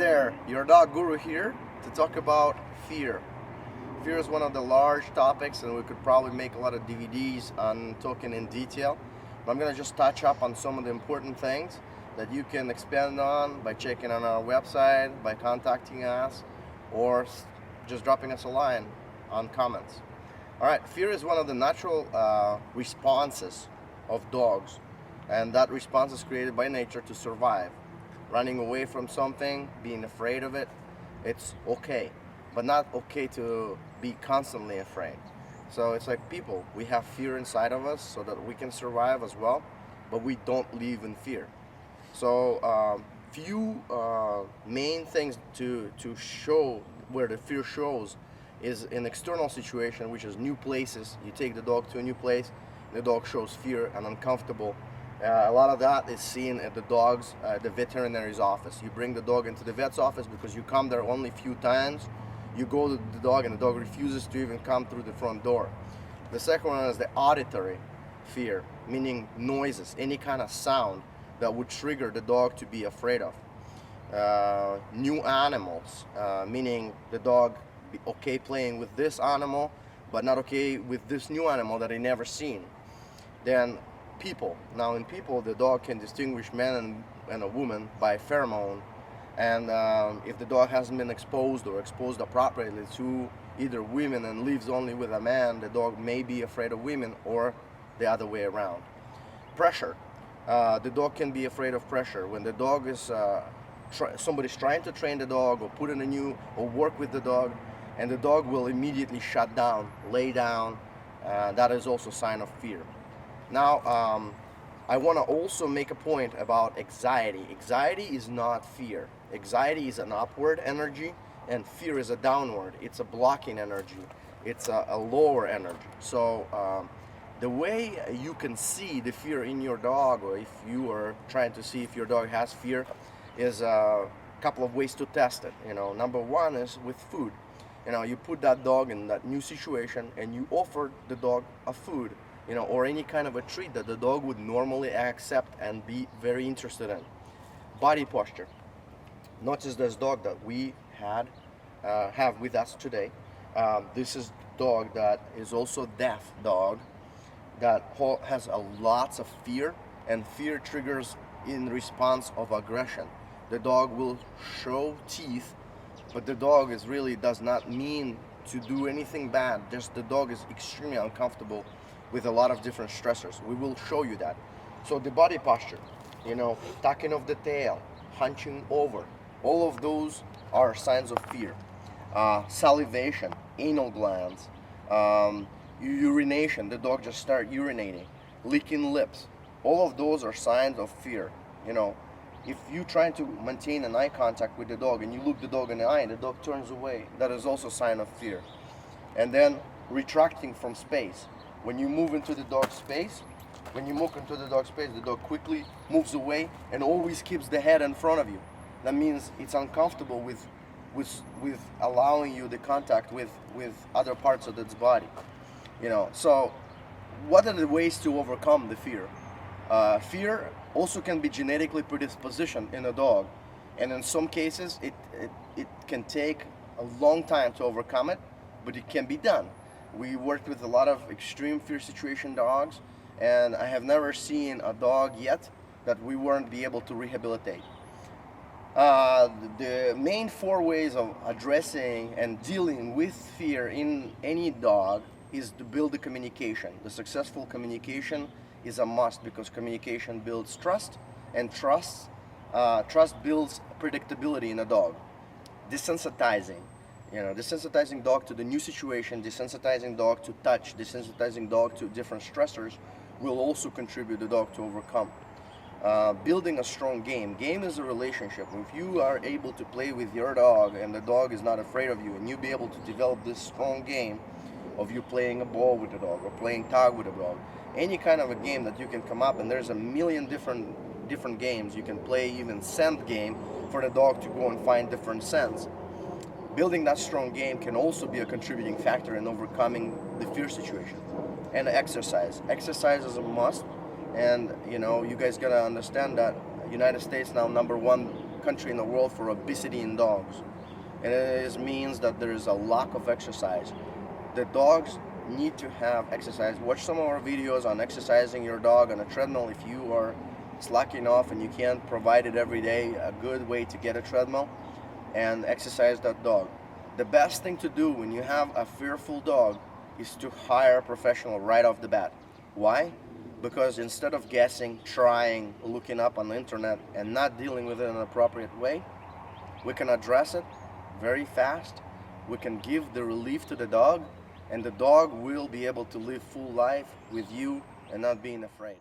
there, your dog guru here to talk about fear. Fear is one of the large topics, and we could probably make a lot of DVDs on talking in detail. But I'm going to just touch up on some of the important things that you can expand on by checking on our website, by contacting us, or just dropping us a line on comments. All right, fear is one of the natural responses of dogs, and that response is created by nature to survive. Running away from something, being afraid of it, it's okay, but not okay to be constantly afraid. So it's like people, we have fear inside of us so that we can survive as well, but we don't live in fear. So few main things to show where the fear shows is an external situation, which is new places. You take the dog to a new place, the dog shows fear and uncomfortable. A lot of that is seen at the veterinary's office. You bring the dog into the vet's office because you come there only a few times. You go to the dog and the dog refuses to even come through the front door. The second one is the auditory fear, meaning noises, any kind of sound that would trigger the dog to be afraid of. New animals, meaning the dog be okay playing with this animal, but not okay with this new animal that they never seen. Then people. Now in people, the dog can distinguish man and a woman by pheromone, and if the dog hasn't been exposed or exposed appropriately to either women and lives only with a man, the dog may be afraid of women, or the other way around. Pressure. The dog can be afraid of pressure. When the dog is somebody's trying to train the dog or put in a new or work with the dog, and the dog will immediately shut down, lay down, that is also a sign of fear. Now, I want to also make a point about anxiety. Anxiety is not fear. Anxiety is an upward energy, and fear is a downward. It's a blocking energy. It's a lower energy. So the way you can see the fear in your dog, or if you are trying to see if your dog has fear, is a couple of ways to test it. Number one is with food. You put that dog in that new situation and you offer the dog a food, or any kind of a treat that the dog would normally accept and be very interested in. Body posture. Notice this dog that we have with us today. This is dog that is also deaf dog that has a lots of fear, and fear triggers in response of aggression. The dog will show teeth, but the dog really does not mean to do anything bad. Just the dog is extremely uncomfortable with a lot of different stressors. We will show you that. So the body posture, tucking of the tail, hunching over, all of those are signs of fear. Salivation, anal glands, urination, the dog just start urinating, licking lips, all of those are signs of fear. If you try to maintain an eye contact with the dog and you look the dog in the eye and the dog turns away, that is also a sign of fear. And then retracting from space. When you move into the dog's space, the dog quickly moves away and always keeps the head in front of you. That means it's uncomfortable with allowing you the contact with other parts of its body. So what are the ways to overcome the fear? Fear also can be genetically predispositioned in a dog, and in some cases it can take a long time to overcome it, but it can be done. We worked with a lot of extreme fear situation dogs, and I have never seen a dog yet that we weren't be able to rehabilitate. The main four ways of addressing and dealing with fear in any dog is to build the communication. The successful communication is a must, because communication builds trust, and trust builds predictability in a dog. Desensitizing. Desensitizing dog to the new situation, desensitizing dog to touch, desensitizing dog to different stressors will also contribute the dog to overcome. Building a strong game. Game is a relationship. If you are able to play with your dog and the dog is not afraid of you, and you be able to develop this strong game of you playing a ball with the dog or playing tag with the dog, any kind of a game that you can come up, and there's a million different games. You can play even scent game for the dog to go and find different scents. Building that strong game can also be a contributing factor in overcoming the fear situation. And exercise. Exercise is a must, and you guys gotta understand that United States now #1 country in the world for obesity in dogs. And it means that there is a lack of exercise. The dogs need to have exercise. Watch some of our videos on exercising your dog on a treadmill if you are slacking off and you can't provide it every day. A good way to get a treadmill and exercise that dog. The best thing to do when you have a fearful dog is to hire a professional right off the bat. Why? Because instead of guessing, trying, looking up on the internet and not dealing with it in an appropriate way, we can address it very fast. We can give the relief to the dog, and the dog will be able to live full life with you and not being afraid.